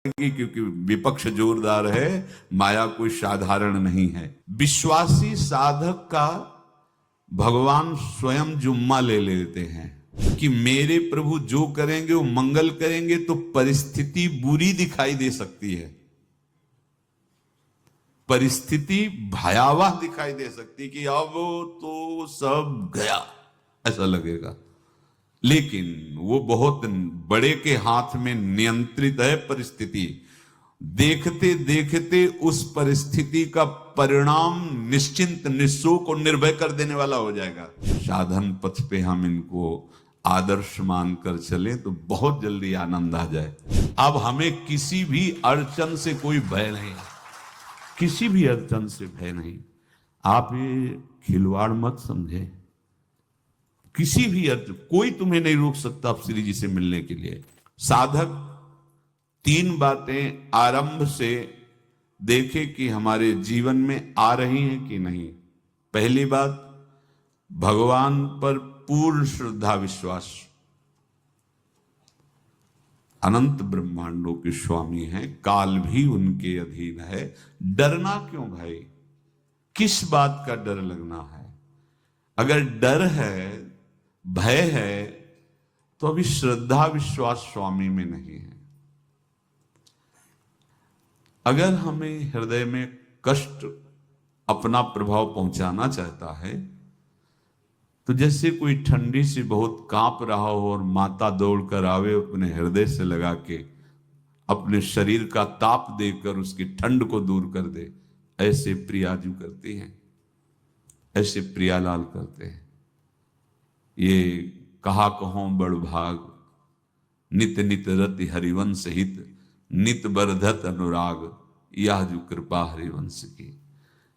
क्योंकि विपक्ष जोरदार है, माया कोई साधारण नहीं है। विश्वासी साधक का भगवान स्वयं जुम्मा ले लेते हैं कि मेरे प्रभु जो करेंगे वो मंगल करेंगे। तो परिस्थिति बुरी दिखाई दे सकती है, परिस्थिति भयावह दिखाई दे सकती कि अब तो सब गया ऐसा लगेगा, लेकिन वो बहुत बड़े के हाथ में नियंत्रित है परिस्थिति। देखते देखते उस परिस्थिति का परिणाम निश्चिंत निःशोक और निर्भय कर देने वाला हो जाएगा। साधन पथ पे हम इनको आदर्श मानकर चले तो बहुत जल्दी आनंद आ जाए। अब हमें किसी भी अड़चन से कोई भय नहीं, किसी भी अड़चन से भय नहीं। आप ये खिलवाड़ मत समझे, किसी भी अर्थ कोई तुम्हें नहीं रोक सकता आप श्री जी से मिलने के लिए। साधक तीन बातें आरंभ से देखे कि हमारे जीवन में आ रही हैं कि नहीं। पहली बात, भगवान पर पूर्ण श्रद्धा विश्वास। अनंत ब्रह्मांडों के स्वामी हैं, काल भी उनके अधीन है। डरना क्यों भाई, किस बात का डर लगना है? अगर डर है, भय है, तो अभी श्रद्धा विश्वास स्वामी में नहीं है। अगर हमें हृदय में कष्ट अपना प्रभाव पहुंचाना चाहता है तो जैसे कोई ठंडी से बहुत कांप रहा हो और माता दौड़कर आवे, अपने हृदय से लगा के अपने शरीर का ताप देकर उसकी ठंड को दूर कर दे, ऐसे प्रियाजू करती हैं, ऐसे प्रियालाल करते हैं। ये कहा कहो बड़ भाग, नित नित रति हरिवंश हित, नित बरधत अनुराग, यह जो कृपा हरिवंश की।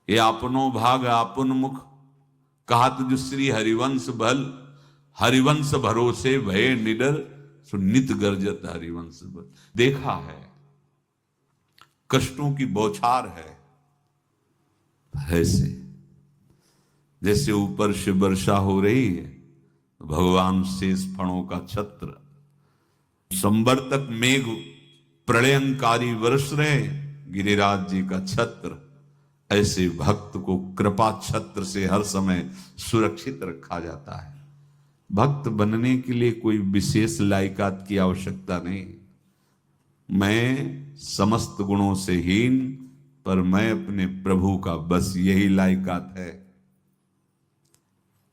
ये आपनो भाग आपन मुख, कहत जो श्री हरिवंश बल, हरिवंश भरोसे भय निडर, सो नित गर्जत हरिवंश बल। देखा है कष्टों की बौछार है, ऐसे जैसे ऊपर से वर्षा हो रही है, भगवान शेष फणों का छत्र, संवर्तक मेघ प्रलयंकारी वर्ष रहे, गिरिराज जी का छत्र। ऐसे भक्त को कृपा छत्र से हर समय सुरक्षित रखा जाता है। भक्त बनने के लिए कोई विशेष लायकात की आवश्यकता नहीं। मैं समस्त गुणों से हीन, पर मैं अपने प्रभु का, बस यही लायकात है।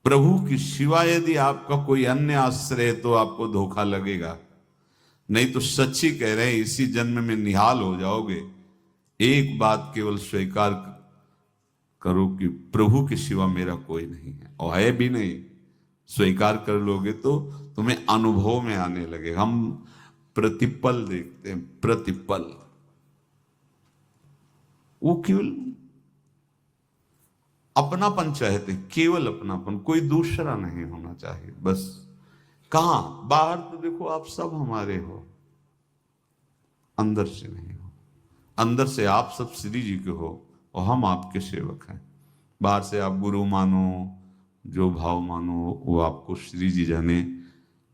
प्रभु की सिवा यदि आपका कोई अन्य आश्रय है तो आपको धोखा लगेगा, नहीं तो सच्ची कह रहे हैं इसी जन्म में निहाल हो जाओगे। एक बात केवल स्वीकार करो कि प्रभु की सिवा मेरा कोई नहीं है, और है भी नहीं। स्वीकार कर लोगे तो तुम्हें अनुभव में आने लगे। हम प्रतिपल देखते हैं, प्रतिपल, वो केवल अपनापन चाहते, केवल अपनापन, कोई दूसरा नहीं होना चाहिए बस। कहां बाहर तो देखो आप सब हमारे हो, अंदर से नहीं हो। अंदर से आप सब श्री जी के हो और हम आपके सेवक हैं। बाहर से आप गुरु मानो, जो भाव मानो वो आपको श्री जी जाने।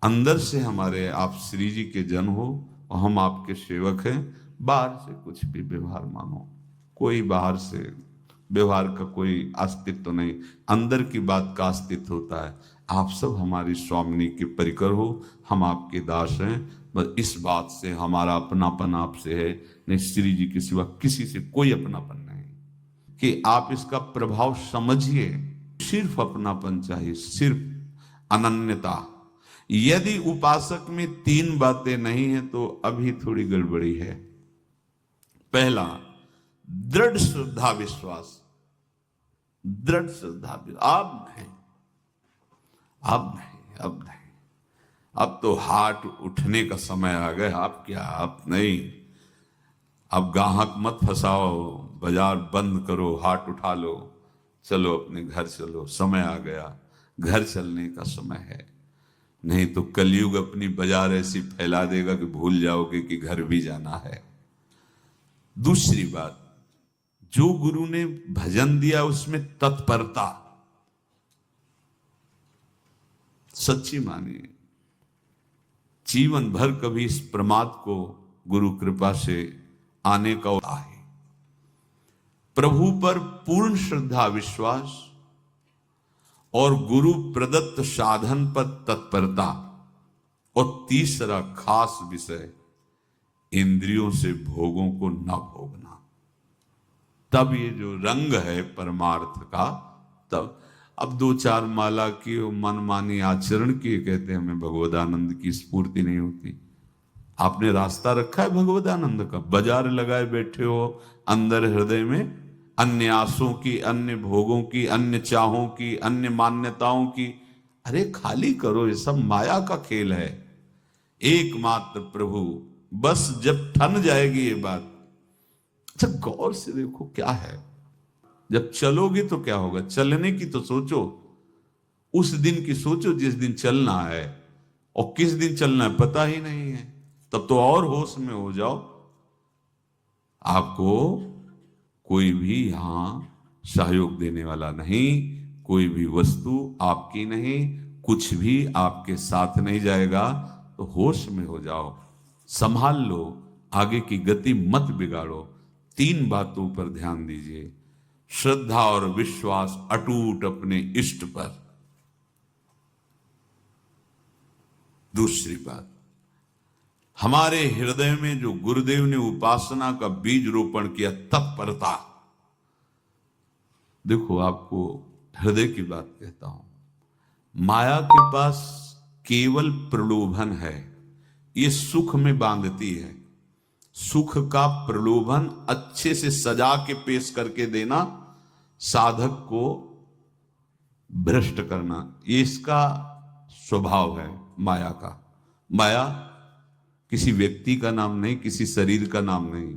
अंदर से हमारे आप श्री जी के जन हो और हम आपके सेवक हैं। बाहर से कुछ भी व्यवहार मानो, कोई बाहर से व्यवहार का कोई अस्तित्व नहीं, अंदर की बात का अस्तित्व होता है। आप सब हमारी स्वामिनी के परिकर हो, हम आपके दास हैं। बस इस बात से हमारा अपनापन आपसे है, नहीं श्री जी के सिवा किसी से कोई अपनापन नहीं। कि आप इसका प्रभाव समझिए, सिर्फ अपनापन चाहिए, सिर्फ अनन्यता। यदि उपासक में तीन बातें नहीं है तो अभी थोड़ी गड़बड़ी है। पहला, दृढ़ श्रद्धा विश्वास। दृढ़ श्रद्धा, अब नहीं, अब नहीं, अब नहीं, अब तो हाथ उठने का समय आ गया। अब क्या, अब नहीं, अब गाहक मत फंसाओ, बाजार बंद करो, हाथ उठा लो, चलो अपने घर चलो, समय आ गया, घर चलने का समय है। नहीं तो कलयुग अपनी बाजार ऐसी फैला देगा कि भूल जाओगे कि घर भी जाना है। दूसरी बात, जो गुरु ने भजन दिया उसमें तत्परता, सच्ची मानिए। जीवन भर कभी इस प्रमाद को गुरु कृपा से आने का है। प्रभु पर पूर्ण श्रद्धा विश्वास और गुरु प्रदत्त साधन पर तत्परता, और तीसरा खास विषय इंद्रियों से भोगों को न भोगना। तब ये जो रंग है परमार्थ का, तब अब 2-4 माला की मनमानी आचरण की कहते हैं हमें भगवदानंद की स्फूर्ति नहीं होती। आपने रास्ता रखा है भगवदानंद का, बाजार लगाए बैठे हो अंदर हृदय में अन्य आसों की, अन्य भोगों की, अन्य चाहों की, अन्य मान्यताओं की। अरे खाली करो, ये सब माया का खेल है। एकमात्र प्रभु, बस जब ठन जाएगी ये बात। अच्छा गौर से देखो क्या है, जब चलोगे तो क्या होगा, चलने की तो सोचो, उस दिन की सोचो जिस दिन चलना है, और किस दिन चलना है पता ही नहीं है, तब तो और होश में हो जाओ। आपको कोई भी यहां सहयोग देने वाला नहीं, कोई भी वस्तु आपकी नहीं, कुछ भी आपके साथ नहीं जाएगा। तो होश में हो जाओ, संभाल लो, आगे की गति मत बिगाड़ो। 3 बातों पर ध्यान दीजिए, श्रद्धा और विश्वास अटूट अपने इष्ट पर। दूसरी बात, हमारे हृदय में जो गुरुदेव ने उपासना का बीज रोपण किया, तत्परता। देखो आपको हृदय की बात कहता हूं, माया के पास केवल प्रलोभन है, ये सुख में बांधती है। सुख का प्रलोभन अच्छे से सजा के पेश करके देना, साधक को भ्रष्ट करना, ये इसका स्वभाव है माया का। माया किसी व्यक्ति का नाम नहीं, किसी शरीर का नाम नहीं।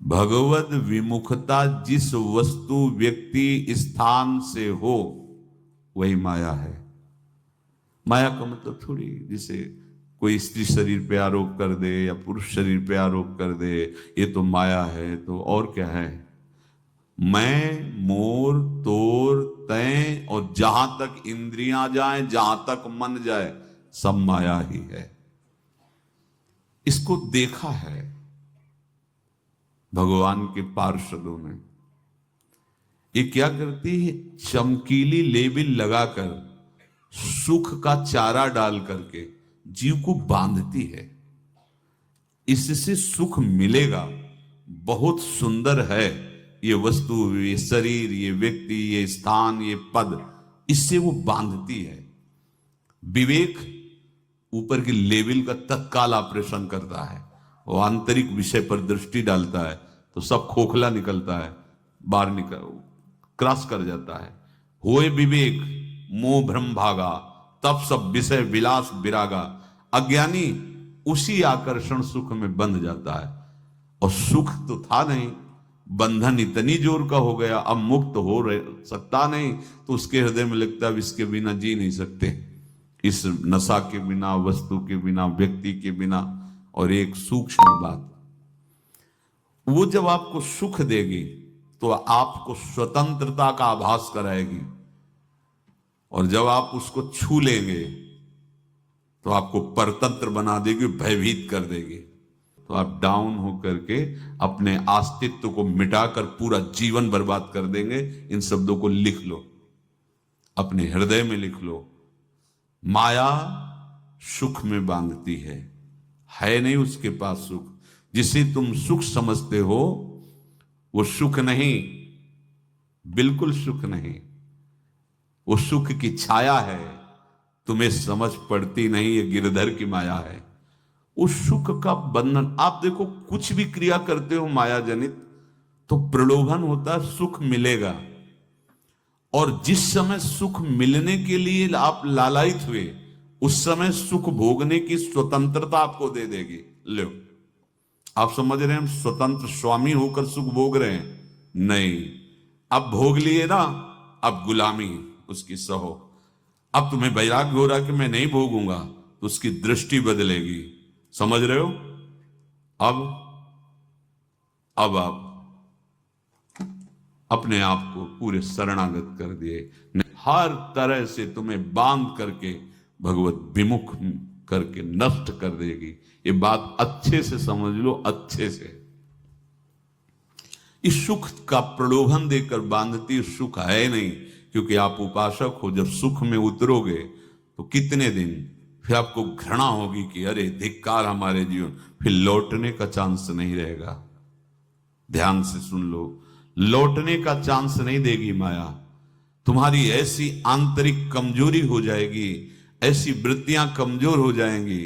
भगवत विमुखता जिस वस्तु व्यक्ति स्थान से हो वही माया है। माया का मतलब थोड़ी जिसे कोई स्त्री शरीर पे आरोप कर दे या पुरुष शरीर पे आरोप कर दे ये तो माया है, तो और क्या है। मैं, मोर, तोर, तय और जहां तक इंद्रियां जाएं, जहां तक मन जाए, सब माया ही है। इसको देखा है भगवान के पार्षदों ने। ये क्या करती है, चमकीली लेबिल लगाकर, सुख का चारा डाल करके जीव को बांधती है। इससे सुख मिलेगा, बहुत सुंदर है ये वस्तु, ये शरीर, ये व्यक्ति, ये स्थान, ये पद, इससे वो बांधती है। विवेक ऊपर की लेवल का तत्काल ऑपरेशन करता है, वो आंतरिक विषय पर दृष्टि डालता है तो सब खोखला निकलता है, बाहर निकल क्रॉस कर जाता है। होए विवेक मोह भ्रम भागा, तब सब विषय विलास विरागा। अज्ञानी उसी आकर्षण सुख में बंध जाता है, और सुख तो था नहीं, बंधन इतनी जोर का हो गया, अब मुक्त हो सकता नहीं, तो उसके हृदय में लगता है इसके बिना जी नहीं सकते, इस नशा के बिना, वस्तु के बिना, व्यक्ति के बिना। और एक सूक्ष्म बात, वो जब आपको सुख देगी तो आपको स्वतंत्रता का आभास कराएगी, और जब आप उसको छू लेंगे तो आपको परतंत्र बना देगी, भयभीत कर देगी। तो आप डाउन होकर के अपने अस्तित्व को मिटाकर पूरा जीवन बर्बाद कर देंगे। इन शब्दों को लिख लो, अपने हृदय में लिख लो। माया सुख में बांधती है नहीं उसके पास सुख। जिसे तुम सुख समझते हो वो सुख नहीं, बिल्कुल सुख नहीं, वो सुख की छाया है, तुम्हें समझ पड़ती नहीं, ये गिरधर की माया है। उस सुख का बंधन, आप देखो कुछ भी क्रिया करते हो माया जनित तो प्रलोभन होता है, सुख मिलेगा, और जिस समय सुख मिलने के लिए आप लालायित हुए उस समय सुख भोगने की स्वतंत्रता आपको दे देगी। लो, आप समझ रहे हैं हम स्वतंत्र स्वामी होकर सुख भोग रहे हैं? नहीं, अब भोग लिए ना, अब गुलामी उसकी सहो। अब तुम्हें वैराग्य हो रहा कि मैं नहीं भोगूंगा, तो उसकी दृष्टि बदलेगी। समझ रहे हो? अब आप अपने आप को पूरे शरणागत कर दिए, हर तरह से तुम्हें बांध करके भगवत विमुख करके नष्ट कर देगी। ये बात अच्छे से समझ लो, अच्छे से। इस सुख का प्रलोभन देकर बांधती सुख है नहीं, क्योंकि आप उपासक हो। जब सुख में उतरोगे तो कितने दिन फिर आपको घृणा होगी कि अरे धिक्कार हमारे जीवन, फिर लौटने का चांस नहीं रहेगा। ध्यान से सुन लो, लौटने का चांस नहीं देगी माया। तुम्हारी ऐसी आंतरिक कमजोरी हो जाएगी, ऐसी वृत्तियां कमजोर हो जाएंगी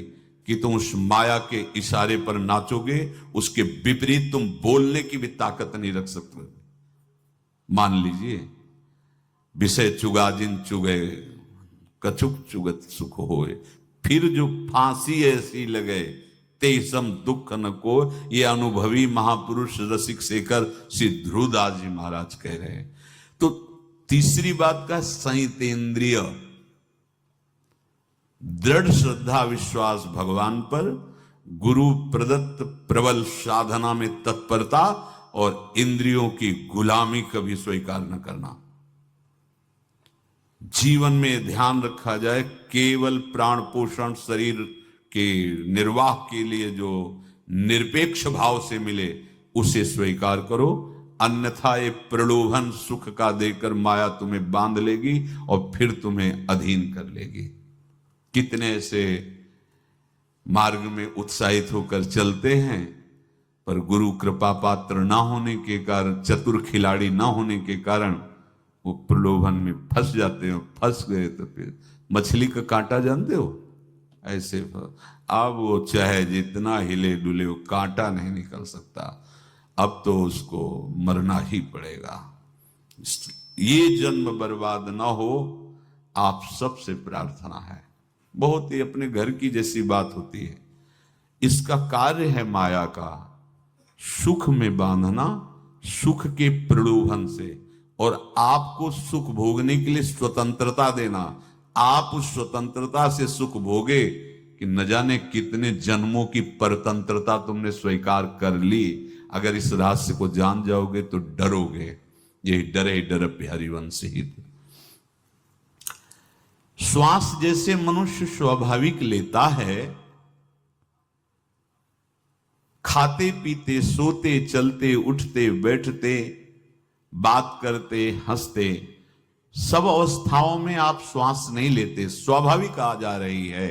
कि तुम उस माया के इशारे पर नाचोगे, उसके विपरीत तुम बोलने की भी ताकत नहीं रख सकते। मान लीजिए, विषय चुगा जिन चुगे, कछुक चुगत सुख होए, फिर जो फांसी ऐसी लगे तेसम दुख न को। ये अनुभवी महापुरुष रसिक शेखर श्री ध्रुवदास जी महाराज कह रहे हैं। तो तीसरी बात का संयतेंद्रिय, दृढ़ श्रद्धा विश्वास भगवान पर, गुरु प्रदत्त प्रबल साधना में तत्परता, और इंद्रियों की गुलामी कभी स्वीकार न करना। जीवन में ध्यान रखा जाए, केवल प्राण पोषण शरीर के निर्वाह के लिए जो निरपेक्ष भाव से मिले उसे स्वीकार करो, अन्यथा ये प्रलोभन सुख का देकर माया तुम्हें बांध लेगी और फिर तुम्हें अधीन कर लेगी। कितने ऐसे मार्ग में उत्साहित होकर चलते हैं, पर गुरु कृपा पात्र ना होने के कारण, चतुर खिलाड़ी ना होने के कारण वो प्रलोभन में फंस जाते हो। फंस गए तो फिर मछली का कांटा जानते हो, ऐसे अब वो चाहे जितना हिले डुले वो कांटा नहीं निकल सकता, अब तो उसको मरना ही पड़ेगा। ये जन्म बर्बाद ना हो, आप सबसे प्रार्थना है। बहुत ही अपने घर की जैसी बात होती है। इसका कार्य है माया का सुख में बांधना, सुख के प्रलोभन से, और आपको सुख भोगने के लिए स्वतंत्रता देना। आप उस स्वतंत्रता से सुख भोगे कि न जाने कितने जन्मों की परतंत्रता तुमने स्वीकार कर ली। अगर इस रहस्य को जान जाओगे तो डरोगे। यही डरे डर हरिवंश हित। श्वास जैसे मनुष्य स्वाभाविक लेता है, खाते पीते सोते चलते उठते बैठते बात करते हंसते, सब अवस्थाओं में आप श्वास नहीं लेते, स्वाभाविक आ जा रही है।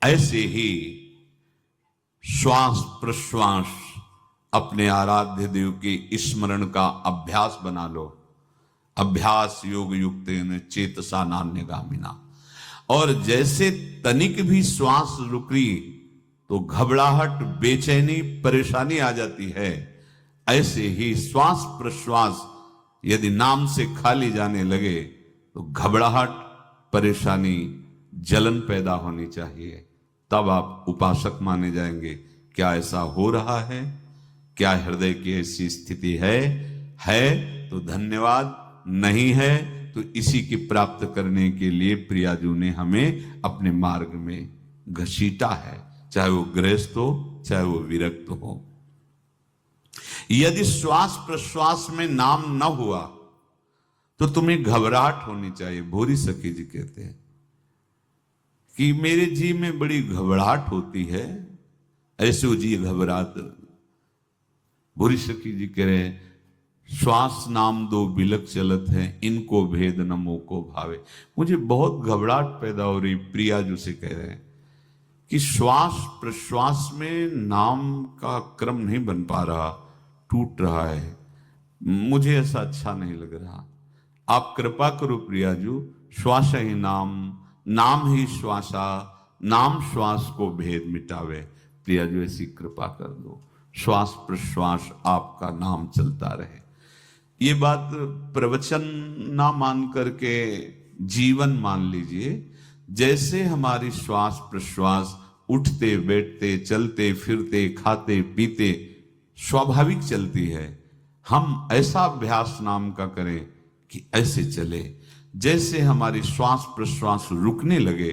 ऐसे ही श्वास प्रश्वास अपने आराध्य देव के स्मरण का अभ्यास बना लो। अभ्यास योग युक्त चेतसा नान्यगामिना। और जैसे तनिक भी श्वास रुकी तो घबराहट, बेचैनी, परेशानी आ जाती है, ऐसे ही श्वास प्रश्वास यदि नाम से खाली जाने लगे तो घबराहट, परेशानी, जलन पैदा होनी चाहिए। तब आप उपासक माने जाएंगे। क्या ऐसा हो रहा है? क्या हृदय की ऐसी स्थिति है तो धन्यवाद, नहीं है तो इसी की प्राप्त करने के लिए प्रियाजू ने हमें अपने मार्ग में घसीटा है, चाहे वो गृहस्थ हो चाहे वो विरक्त हो। यदि श्वास प्रश्वास में नाम न हुआ तो तुम्हें घबराहट होनी चाहिए। भूरी सखी जी कहते हैं कि मेरे जी में बड़ी घबराहट होती है, ऐसे वो जी घबरात। भूरी सखी जी कह रहे श्वास नाम दो बिलक चलत है, इनको भेद न मोको भावे। मुझे बहुत घबराहट पैदा हो रही। प्रिया जी से कह रहे हैं कि श्वास प्रश्वास में नाम का क्रम नहीं बन पा रहा, टूट रहा है, मुझे ऐसा अच्छा नहीं लग रहा। आप कृपा करो प्रियाजू, श्वास ही नाम, नाम ही श्वासा, नाम श्वास को भेद मिटावे। प्रियाजू ऐसी कृपा कर दो, श्वास प्रश्वास आपका नाम चलता रहे। ये बात प्रवचन ना मान करके जीवन मान लीजिए। जैसे हमारी श्वास प्रश्वास उठते बैठते चलते फिरते खाते पीते स्वाभाविक चलती है, हम ऐसा अभ्यास नाम का करें कि ऐसे चले। जैसे हमारी श्वास प्रश्वास रुकने लगे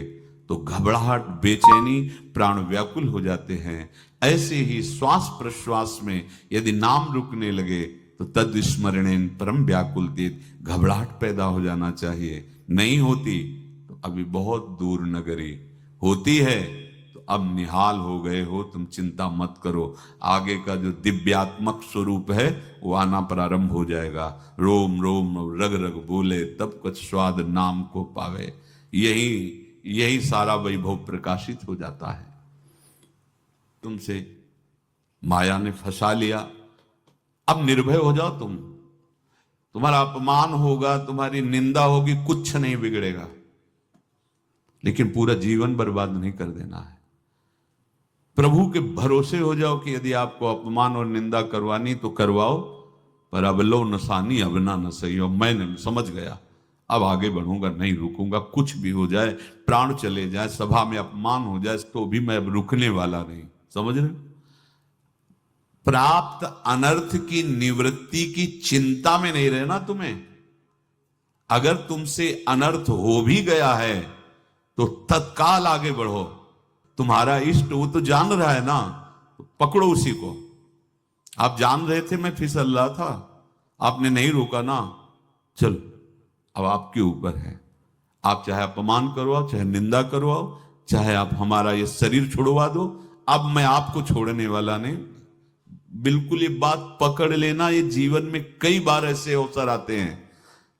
तो घबराहट, बेचैनी, प्राण व्याकुल हो जाते हैं, ऐसे ही श्वास प्रश्वास में यदि नाम रुकने लगे तो तद स्मरणेन परम व्याकुल तीत, घबराहट पैदा हो जाना चाहिए। नहीं होती तो अभी बहुत दूर नगरी, होती है तो अब निहाल हो गए हो, तुम चिंता मत करो, आगे का जो दिव्यात्मक स्वरूप है वो आना प्रारंभ हो जाएगा। रोम रोम रग रग बोले, तब कुछ स्वाद नाम को पावे। यही यही सारा वैभव प्रकाशित हो जाता है। तुमसे माया ने फंसा लिया, अब निर्भय हो जाओ तुम। तुम्हारा अपमान होगा, तुम्हारी निंदा होगी, कुछ नहीं बिगड़ेगा, लेकिन पूरा जीवन बर्बाद नहीं कर देना है। प्रभु के भरोसे हो जाओ कि यदि आपको अपमान और निंदा करवानी तो करवाओ, पर अब लो नसानी अब ना न सही हो। मैंने समझ गया, अब आगे बढ़ूंगा, नहीं रुकूंगा, कुछ भी हो जाए, प्राण चले जाए, सभा में अपमान हो जाए, तो भी मैं अब रुकने वाला नहीं। समझ रहे? प्राप्त अनर्थ की निवृत्ति की चिंता में नहीं रहना तुम्हें। अगर तुमसे अनर्थ हो भी गया है तो तत्काल आगे बढ़ो। तुम्हारा इष्ट वो तो जान रहा है ना, तो पकड़ो उसी को। आप जान रहे थे मैं फिसल रहा था, आपने नहीं रोका ना, चलो अब आपके ऊपर है। आप चाहे अपमान करवाओ, चाहे निंदा करवाओ, चाहे आप हमारा ये शरीर छुड़वा दो, अब मैं आपको छोड़ने वाला नहीं। बिल्कुल ये बात पकड़ लेना। ये जीवन में कई बार ऐसे अवसर आते हैं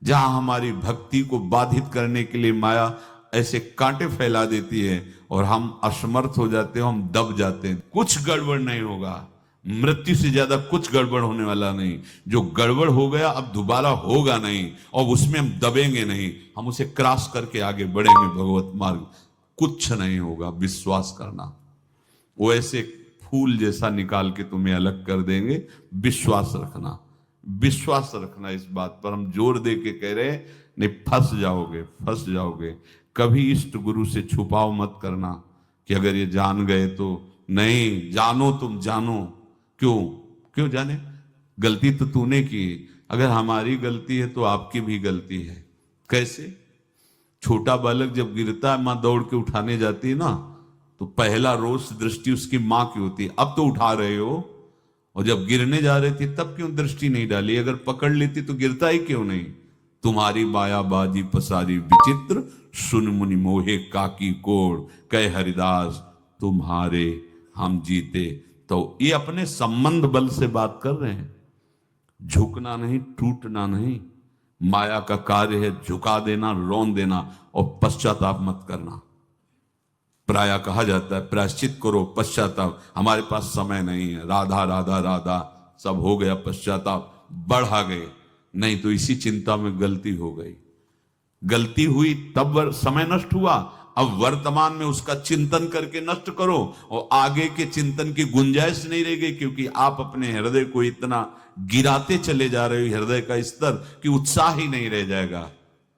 जहां हमारी भक्ति को बाधित करने के लिए माया ऐसे कांटे फैला देती है और हम असमर्थ हो जाते हैं, हम दब जाते हैं। कुछ गड़बड़ नहीं होगा, मृत्यु से ज्यादा कुछ गड़बड़ होने वाला नहीं। जो गड़बड़ हो गया अब दोबारा होगा नहीं, और उसमें हम दबेंगे नहीं, हम उसे क्रॉस करके आगे बढ़ेंगे भगवत मार्ग। कुछ नहीं होगा, विश्वास करना। वो ऐसे फूल जैसा निकाल के तुम्हें अलग कर देंगे। विश्वास रखना, विश्वास रखना। इस बात पर हम जोर दे के कह रहे हैं, नहीं फंस जाओगे, फंस जाओगे। कभी इष्ट गुरु से छुपाव मत करना कि अगर ये जान गए तो। नहीं, जानो, तुम जानो। क्यों? क्यों जाने? गलती तो तूने की। अगर हमारी गलती है तो आपकी भी गलती है। कैसे? छोटा बालक जब गिरता है, मां दौड़ के उठाने जाती है ना, तो पहला रोष दृष्टि उसकी मां की होती है। अब तो उठा रहे हो, और जब गिरने जा रहे थे तब क्यों दृष्टि नहीं डाली? अगर पकड़ लेती तो गिरता ही क्यों नहीं? तुम्हारी मायाबाजी पसारी विचित्र, सुन मुनि मोहे काकी कोड़, कह हरिदास तुम्हारे हम जीते। तो ये अपने संबंध बल से बात कर रहे हैं। झुकना नहीं, टूटना नहीं। माया का कार्य है झुका देना, रौन देना, और पश्चाताप मत करना। प्राय कहा जाता है प्रायश्चित करो, पश्चाताप। हमारे पास समय नहीं है, राधा राधा राधा सब हो गया, पश्चाताप बढ़ा गए। नहीं तो इसी चिंता में गलती हो गई, गलती हुई तब समय नष्ट हुआ। अब वर्तमान में उसका चिंतन करके नष्ट करो, और आगे के चिंतन की गुंजाइश नहीं रह गई, क्योंकि आप अपने हृदय को इतना गिराते चले जा रहे हो, हृदय का स्तर, कि उत्साह ही नहीं रह जाएगा।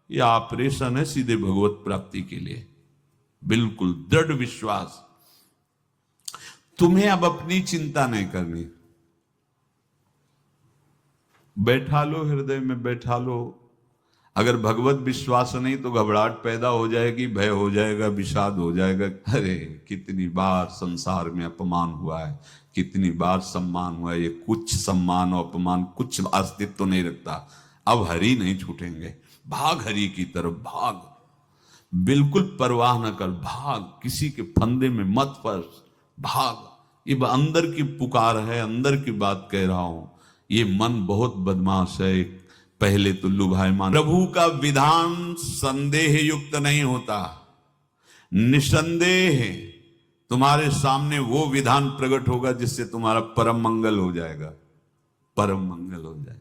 यह ऑपरेशन है सीधे भगवत प्राप्ति के लिए। बिल्कुल दृढ़ विश्वास। तुम्हें अब अपनी चिंता नहीं करनी। बैठा लो, हृदय में बैठा लो। अगर भगवत विश्वास नहीं तो घबराहट पैदा हो जाएगी, भय हो जाएगा, विषाद हो जाएगा। अरे कितनी बार संसार में अपमान हुआ है, कितनी बार सम्मान हुआ है। ये कुछ सम्मान और अपमान कुछ अस्तित्व तो नहीं रखता। अब हरि नहीं छूटेंगे। भाग हरि की तरफ, भाग। बिल्कुल परवाह न कर, भाग। किसी के फंदे में मत फंस, भाग। ये अंदर की पुकार है, अंदर की बात कह रहा हूं। ये मन बहुत बदमाश है, पहले तो लुभायमान। प्रभु का विधान संदेह युक्त नहीं होता, निसंदेह तुम्हारे सामने वो विधान प्रकट होगा जिससे तुम्हारा परम मंगल हो जाएगा, परम मंगल हो जाएगा।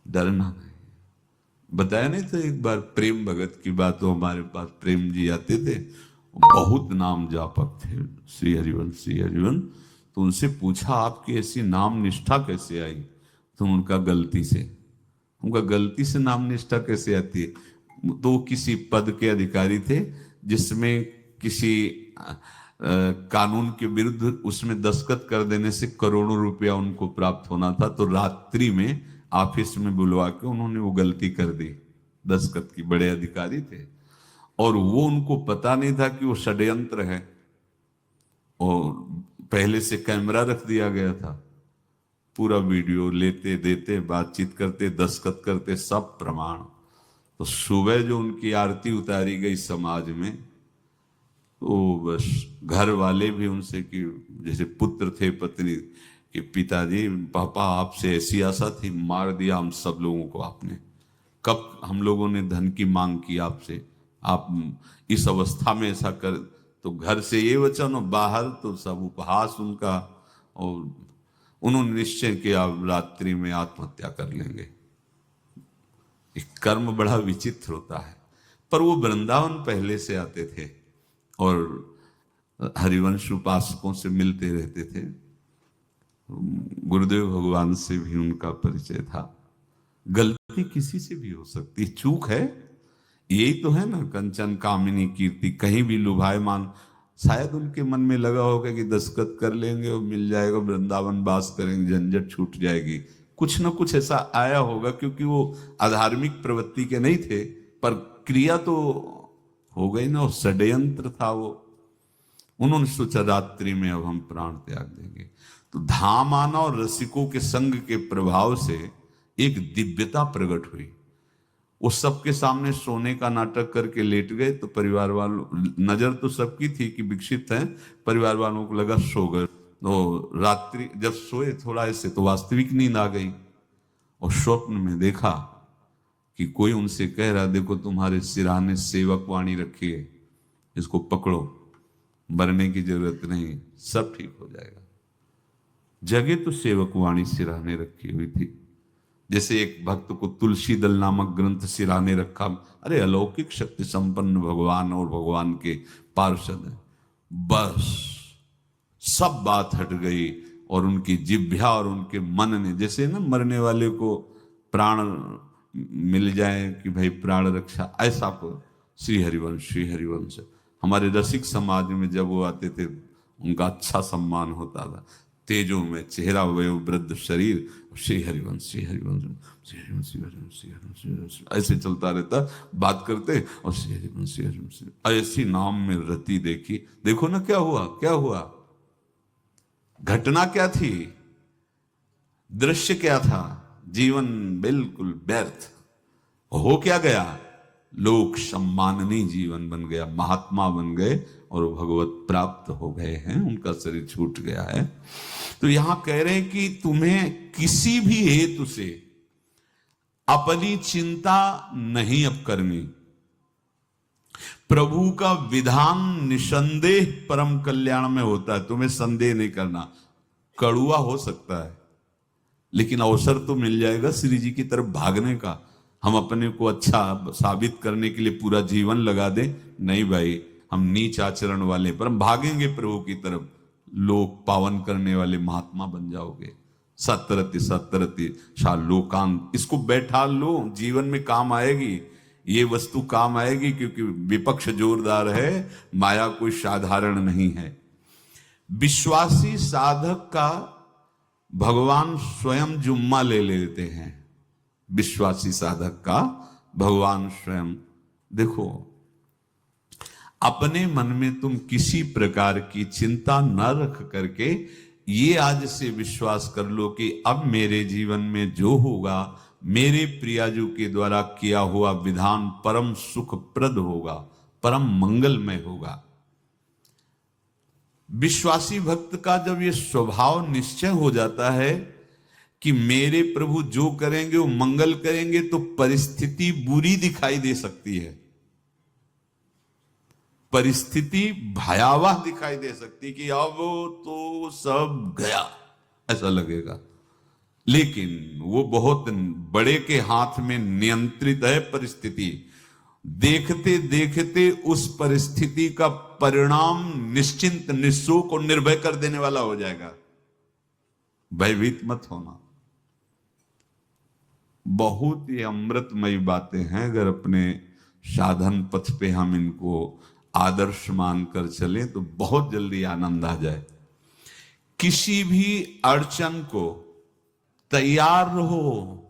डरना नहीं। बताया नहीं तो एक बार प्रेम भगत की बात, तो हमारे पास प्रेम जी आते थे, बहुत नाम जापक थे, श्री हरिवंश श्री हरिवंश। तो उनसे पूछा आपकी ऐसी नाम निष्ठा कैसे आई? तो उनका गलती से, उनका गलती से नाम निष्ठा कैसे आती है? तो किसी पद के अधिकारी थे जिसमें किसी कानून के विरुद्ध उसमें दस्तखत कर देने से करोड़ों रुपया उनको प्राप्त होना था। तो रात्रि में ऑफिस में बुलवा के उन्होंने वो गलती कर दी दस्तखत की। बड़े अधिकारी थे और वो उनको पता नहीं था कि वो षड्यंत्र है, और पहले से कैमरा रख दिया गया था। पूरा वीडियो लेते देते, बातचीत करते, दस्तखत करते, सब प्रमाण। तो सुबह जो उनकी आरती उतारी गई समाज में, तो बस घर वाले भी उनसे कि जैसे पुत्र थे पत्नी कि पिताजी पापा आपसे ऐसी आशा थी, मार दिया हम सब लोगों को आपने। कब हम लोगों ने धन की मांग की आपसे, आप इस अवस्था में ऐसा कर। तो घर से ये वचन और बाहर तो सब उपहास उनका। और उन्होंने निश्चय किया अब रात्रि में आत्महत्या कर लेंगे। एक कर्म बड़ा विचित्र होता है। पर वो वृंदावन पहले से आते थे और हरिवंश उपासकों से मिलते रहते थे। गुरुदेव भगवान से भी उनका परिचय था। गलती किसी से भी हो सकती, चूक है, यही तो है ना। कंचन कामिनी कीर्ति, कहीं भी लुभायमान। शायद उनके मन में लगा होगा कि दस्तखत कर लेंगे और मिल जाएगा, वृंदावन वास करेंगे, झंझट छूट जाएगी। कुछ ना कुछ ऐसा आया होगा, क्योंकि वो अधार्मिक प्रवृत्ति के नहीं थे, पर क्रिया तो हो गई ना, षड्यंत्र था वो। उन्होंने सोचा रात्रि में अब हम प्राण त्याग देंगे। तो धाम आना और रसिकों के संग के प्रभाव से एक दिव्यता प्रकट हुई। वो सबके सामने सोने का नाटक करके लेट गए। तो परिवार वालों, नजर तो सबकी थी कि विक्षिप्त हैं, परिवार वालों को लगा सो गए। तो रात्रि जब सोए थोड़ा ऐसे, तो वास्तविक नींद आ गई और स्वप्न में देखा कि कोई उनसे कह रहा, देखो तुम्हारे सिरहाने सेवक वाणी रखी है, इसको पकड़ो, मरने की जरूरत नहीं, सब ठीक हो जाएगा। जगह तो सेवक वाणी सिरहाने रखी हुई थी। जैसे एक भक्त को तुलसी दल नामक ग्रंथ सिराने रखा। अरे अलौकिक शक्ति संपन्न भगवान और भगवान के पार्षद हैं। बस सब बात हट गई और उनकी जिह्वा और उनके मन ने, जैसे ना मरने वाले को प्राण मिल जाए कि भाई प्राण रक्षा, ऐसा को श्री हरिवंश हमारे रसिक समाज में जब वो आते थे उनका अच्छा सम्मान होता था। तेजों में चेहरा, वयो वृद्ध शरीर, श्री हरिवंश श्री हरिवंश श्री हरिवंश श्री हरिवंश श्री हरिवंश ऐसे चलता रहता, बात करते और श्री हरिवंश श्री हरिवंश ऐसी नाम में रति देखी। देखो ना क्या हुआ, क्या हुआ, घटना क्या थी, दृश्य क्या था। जीवन बिल्कुल व्यर्थ हो क्या गया, लोक सम्माननीय जीवन बन गया, महात्मा बन गए और भगवत प्राप्त हो गए हैं, उनका शरीर छूट गया है। तो यहां कह रहे हैं कि तुम्हें किसी भी हेतु से अपनी चिंता नहीं अब करनी। प्रभु का विधान निसंदेह परम कल्याण में होता है, तुम्हें संदेह नहीं करना। कड़ुआ हो सकता है लेकिन अवसर तो मिल जाएगा श्री जी की तरफ भागने का। हम अपने को अच्छा साबित करने के लिए पूरा जीवन लगा दें, नहीं भाई, हम नीच आचरण वाले पर हम भागेंगे प्रभु की तरफ, लोक पावन करने वाले महात्मा बन जाओगे। सतरति सतरति लोकांत, इसको बैठा लो, जीवन में काम आएगी, ये वस्तु काम आएगी, क्योंकि विपक्ष जोरदार है, माया कोई साधारण नहीं है। विश्वासी साधक का भगवान स्वयं जुम्मा ले लेते हैं। विश्वासी साधक का भगवान स्वयं, देखो अपने मन में तुम किसी प्रकार की चिंता न रख करके ये आज से विश्वास कर लो कि अब मेरे जीवन में जो होगा, मेरे प्रियाजू के द्वारा किया हुआ विधान परम सुखप्रद होगा, परम मंगलमय होगा। विश्वासी भक्त का जब ये स्वभाव निश्चय हो जाता है कि मेरे प्रभु जो करेंगे वो मंगल करेंगे, तो परिस्थिति बुरी दिखाई दे सकती है, परिस्थिति भयावह दिखाई दे सकती कि अब तो सब गया ऐसा लगेगा। लेकिन वो बहुत बड़े के हाथ में नियंत्रित है परिस्थिति। देखते देखते उस परिस्थिति का परिणाम निश्चिंत, निःशोक और निर्भय कर देने वाला हो जाएगा। भयभीत मत होना। बहुत ही अमृतमयी बातें हैं, अगर अपने साधन पथ पे हम इनको आदर्श मानकर चले तो बहुत जल्दी आनंद आ जाए। किसी भी अड़चन को तैयार रहो,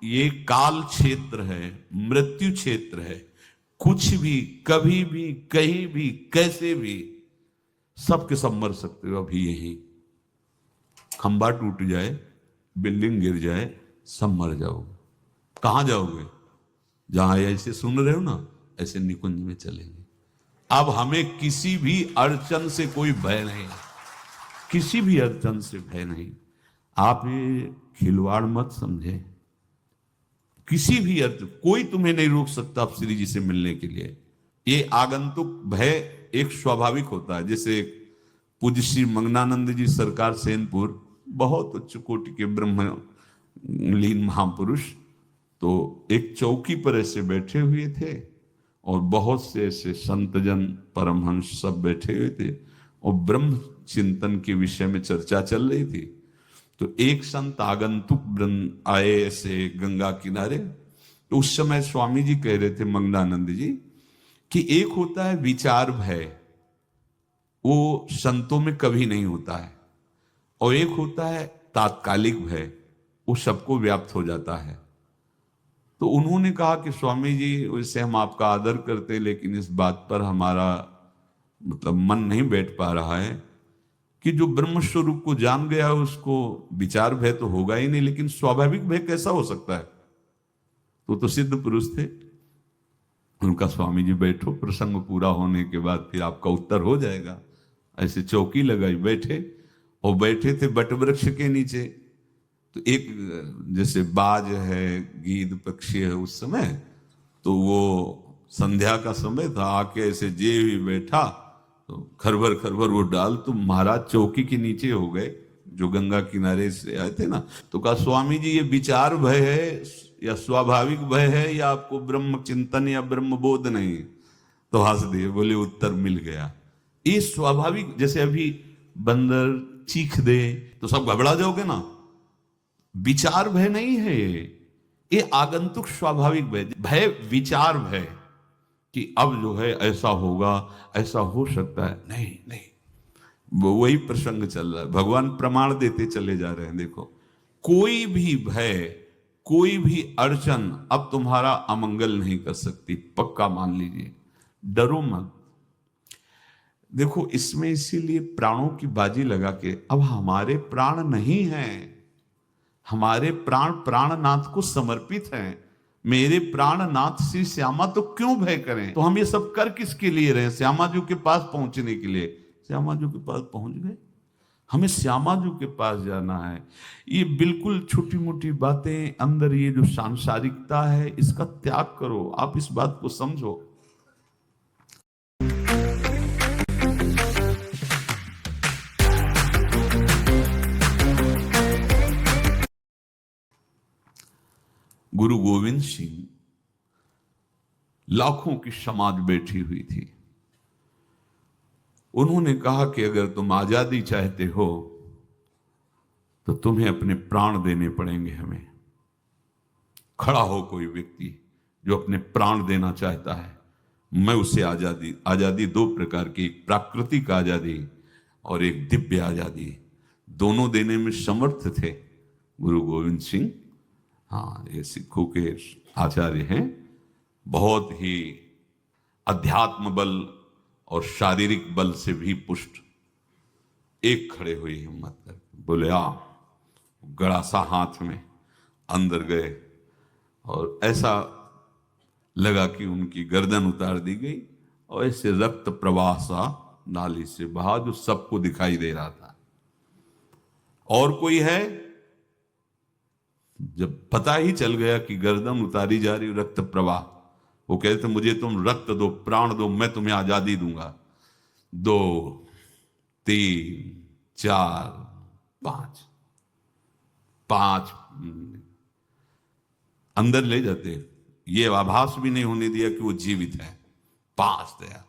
ये काल क्षेत्र है, मृत्यु क्षेत्र है। कुछ भी, कभी भी, कहीं भी, कैसे भी, सबके सब मर सकते हो। अभी यही खंबा टूट जाए, बिल्डिंग गिर जाए, सब मर जाओगे। कहां जाओगे? जहां ऐसे सुन रहे हो ना, ऐसे निकुंज में चलेंगे। अब हमें किसी भी अड़चन से कोई भय नहीं, किसी भी अड़चन से भय नहीं। आप ये खिलवाड़ मत समझे। किसी भी अर्थ कोई तुम्हें नहीं रोक सकता आप श्री जी से मिलने के लिए। ये आगंतुक भय एक स्वाभाविक होता है। जैसे पूज्य श्री मंगनानंद जी सरकार सेनपुर, बहुत उच्च कोटि के ब्रह्मलीन महापुरुष, तो एक चौकी पर ऐसे बैठे हुए थे और बहुत से ऐसे संतजन परमहंस सब बैठे हुए थे और ब्रह्म चिंतन के विषय में चर्चा चल रही थी। तो एक संत आगंतुक आए ऐसे गंगा किनारे। तो उस समय स्वामी जी कह रहे थे मंगनानंद जी कि एक होता है विचार भय, वो संतों में कभी नहीं होता है, और एक होता है तात्कालिक भय, वो सबको व्याप्त हो जाता है। तो उन्होंने कहा कि स्वामी जी वैसे हम आपका आदर करते, लेकिन इस बात पर हमारा मतलब मन नहीं बैठ पा रहा है कि जो ब्रह्म स्वरूप को जान गया उसको विचार भय तो होगा ही नहीं, लेकिन स्वाभाविक भय कैसा हो सकता है। तो सिद्ध पुरुष थे। उनका स्वामी जी बैठो, प्रसंग पूरा होने के बाद फिर आपका उत्तर हो जाएगा। ऐसे चौकी लगाई, बैठे और बैठे थे बट वृक्ष के नीचे। तो एक जैसे बाज है, गीद पक्षी है, उस समय तो वो संध्या का समय था, आके ऐसे जे भी बैठा तो खरबर खरबर वो डाल, तो महाराज चौकी के नीचे हो गए जो गंगा किनारे से आए थे ना। तो कहा स्वामी जी ये विचार भय है या स्वाभाविक भय है या आपको ब्रह्म चिंतन या ब्रह्म बोध नहीं। तो हंस दिए, बोले उत्तर मिल गया। ये स्वाभाविक, जैसे अभी बंदर चीख दे तो सब घबरा जाओगे ना, विचार भय नहीं है ये आगंतुक स्वाभाविक भय। भय विचार भय कि अब जो है ऐसा होगा, ऐसा हो सकता है, नहीं नहीं। वही प्रसंग चल रहा है, भगवान प्रमाण देते चले जा रहे हैं। देखो कोई भी भय, कोई भी अड़चन अब तुम्हारा अमंगल नहीं कर सकती, पक्का मान लीजिए, डरो मत। देखो इसमें इसीलिए प्राणों की बाजी लगा के, अब हमारे प्राण नहीं हैं, हमारे प्राण प्राणनाथ को समर्पित हैं। मेरे प्राणनाथ श्री श्यामा, तो क्यों भय करें। तो हम ये सब कर किसके लिए रहे, श्यामा जी के पास पहुंचने के लिए। श्यामा जी के पास पहुंच गए, हमें श्यामा जी के पास जाना है। ये बिल्कुल छोटी मोटी बातें, अंदर ये जो सांसारिकता है इसका त्याग करो। आप इस बात को समझो। गुरु गोविंद सिंह, लाखों की समाज बैठी हुई थी। उन्होंने कहा कि अगर तुम आजादी चाहते हो तो तुम्हें अपने प्राण देने पड़ेंगे हमें। खड़ा हो कोई व्यक्ति जो अपने प्राण देना चाहता है, मैं उसे आजादी। आजादी दो प्रकार की, एक प्राकृतिक आजादी और एक दिव्य आजादी, दोनों देने में समर्थ थे गुरु गोविंद सिंह। हाँ, ये सिखों के आचार्य हैं, बहुत ही अध्यात्म बल और शारीरिक बल से भी पुष्ट। एक खड़े हुए हिम्मत कर, बोले आ, गड़ासा हाथ में अंदर गए और ऐसा लगा कि उनकी गर्दन उतार दी गई और ऐसे रक्त प्रवाह सा नाली से बहा, जो सबको दिखाई दे रहा था। और कोई है, जब पता ही चल गया कि गर्दन उतारी जा रही, रक्त प्रवाह, वो कहते मुझे तुम रक्त दो, प्राण दो, मैं तुम्हें आजादी दूंगा। 2 3 4 5 अंदर ले जाते, ये आभास भी नहीं होने दिया कि वो जीवित है। 5 तैयार,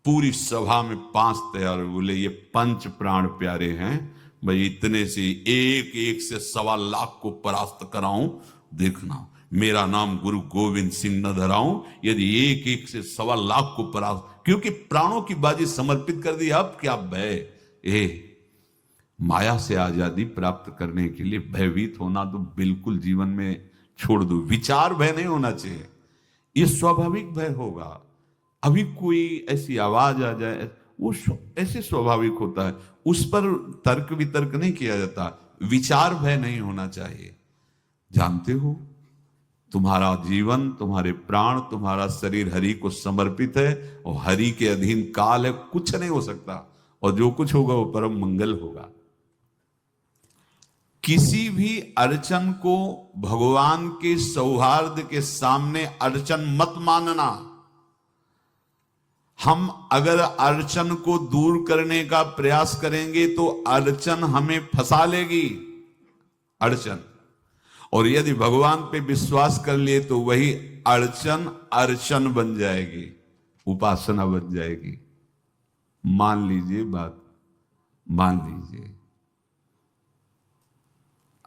पूरी सभा में 5 तैयार। बोले ये पंच प्राण प्यारे हैं भाई, इतने से एक एक से 1.25 लाख को परास्त कराऊं, देखना मेरा नाम गुरु गोविंद सिंह न धराऊं, यदि एक एक से 1.25 लाख को परास्त, क्योंकि प्राणों की बाजी समर्पित कर दी। अब क्या भय, माया से आजादी प्राप्त करने के लिए भयभीत होना तो बिल्कुल जीवन में छोड़ दो। विचार भय नहीं होना चाहिए, ये स्वाभाविक भय होगा। अभी कोई ऐसी आवाज आ जाए, वो ऐसे स्वाभाविक होता है, उस पर तर्क वितर्क नहीं किया जाता। विचार भय नहीं होना चाहिए। जानते हो तुम्हारा जीवन, तुम्हारे प्राण, तुम्हारा शरीर हरि को समर्पित है और हरि के अधीन काल है, कुछ नहीं हो सकता, और जो कुछ होगा वो परम मंगल होगा। किसी भी अड़चन को भगवान के सौहार्द के सामने अड़चन मत मानना। हम अगर अड़चन को दूर करने का प्रयास करेंगे तो अड़चन हमें फंसा लेगी, अड़चन। और यदि भगवान पे विश्वास कर लिए तो वही अड़चन अर्चन बन जाएगी, उपासना बन जाएगी। मान लीजिए बात, मान लीजिए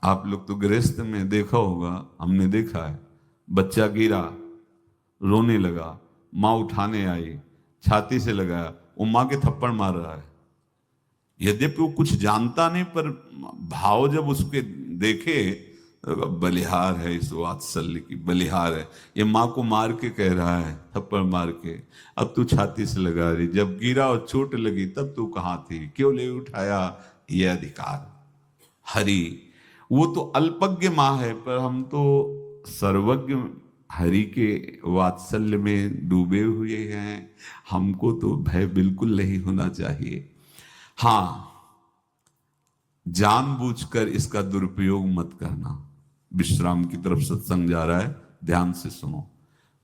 आप लोग तो गृहस्थ में देखा होगा, हमने देखा है, बच्चा गिरा, रोने लगा, माँ उठाने आई, छाती से लगाया, वो माँ के थप्पड़ मार रहा है। यद्यपि वो कुछ जानता नहीं, पर भाव जब उसके देखे, बलिहार है इस वात्सल्य की, बलिहार है, ये माँ को मार के कह रहा है, थप्पड़ मार के, अब तू छाती से लगा रही, जब गिरा और चोट लगी तब तू कहाँ थी, क्यों ले उठाया, ये अधिकार। हरि वो तो अल्पज्ञ माँ है, पर हम तो सर्वज्ञ हरि के वात्सल्य में डूबे हुए हैं। हमको तो भय बिल्कुल नहीं होना चाहिए। हाँ, जानबूझकर इसका दुरुपयोग मत करना। विश्राम की तरफ सत्संग जा रहा है, ध्यान से सुनो।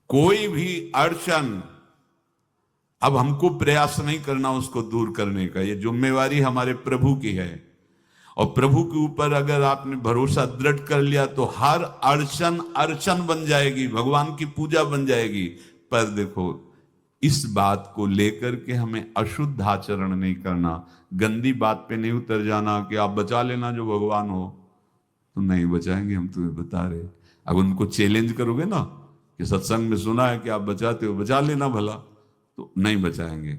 कोई भी अड़चन, अब हमको प्रयास नहीं करना उसको दूर करने का, ये जिम्मेवारी हमारे प्रभु की है। और प्रभु के ऊपर अगर आपने भरोसा दृढ़ कर लिया तो हर अड़चन अर्चन बन जाएगी, भगवान की पूजा बन जाएगी। पर देखो, इस बात को लेकर के हमें अशुद्ध आचरण नहीं करना, गंदी बात पे नहीं उतर जाना कि आप बचा लेना जो भगवान हो। तो नहीं बचाएंगे, हम तुम्हें बता रहे। अगर उनको चैलेंज करोगे ना कि सत्संग में सुना है कि आप बचाते हो, बचा लेना भला, तो नहीं बचाएंगे।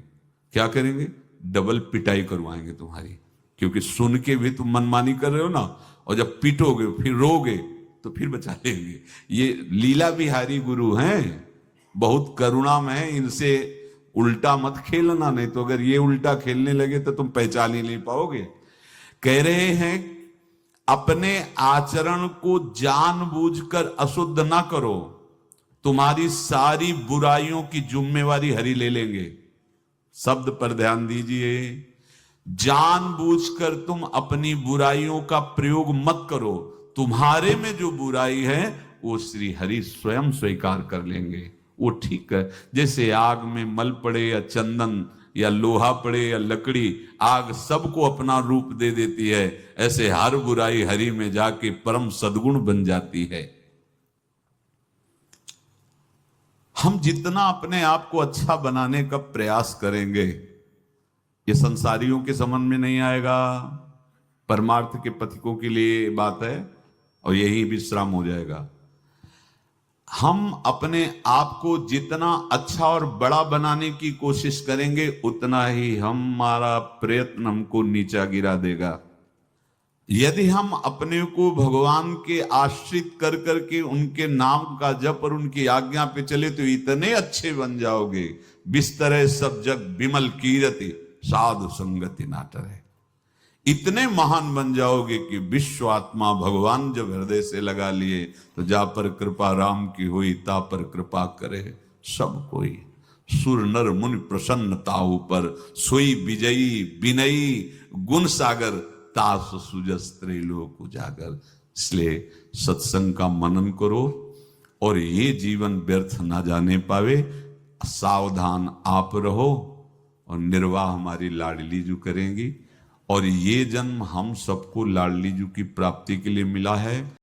क्या करेंगे? डबल पिटाई करवाएंगे तुम्हारी, क्योंकि सुन के भी तुम मनमानी कर रहे हो ना, और जब पीटोगे फिर रोगे तो फिर बचा लेंगे। ये लीला बिहारी गुरु हैं, बहुत करुणामय है, इनसे उल्टा मत खेलना, नहीं तो अगर ये उल्टा खेलने लगे तो तुम पहचान ही नहीं पाओगे। कह रहे हैं अपने आचरण को जानबूझकर अशुद्ध ना करो, तुम्हारी सारी बुराइयों की जिम्मेवारी हरि ले लेंगे। शब्द पर ध्यान दीजिए, जानबूझकर तुम अपनी बुराइयों का प्रयोग मत करो, तुम्हारे में जो बुराई है वो श्री हरि स्वयं स्वीकार कर लेंगे। वो ठीक है, जैसे आग में मल पड़े या चंदन या लोहा पड़े या लकड़ी, आग सबको अपना रूप दे देती है, ऐसे हर बुराई हरि में जाके परम सद्गुण बन जाती है। हम जितना अपने आप को अच्छा बनाने का प्रयास करेंगे, ये संसारियों के समझ में नहीं आएगा, परमार्थ के पथिकों के लिए बात है, और यही विश्राम हो जाएगा। हम अपने आप को जितना अच्छा और बड़ा बनाने की कोशिश करेंगे, उतना ही हमारा प्रयत्न हमको नीचा गिरा देगा। यदि हम अपने को भगवान के आश्रित कर करके उनके नाम का जप और उनकी आज्ञा पे चले तो इतने अच्छे बन जाओगे, बिस्तरे सब जग विमल कीरति साधु संगति नाटर है। इतने महान बन जाओगे कि विश्व आत्मा भगवान जब हृदय से लगा लिए तो जा पर कृपा राम की हुई, ता पर कृपा करे सब कोई। सुर नर मुनि प्रसन्नता ऊपर, सोई विजयी विनयी गुण सागर, तास सुजस त्रैलोक उजागर। इसलिए सत्संग का मनन करो और ये जीवन व्यर्थ ना जाने पावे, सावधान आप रहो, और निर्वाह हमारी लाडली जू करेंगी। और ये जन्म हम सबको लाडली जू की प्राप्ति के लिए मिला है।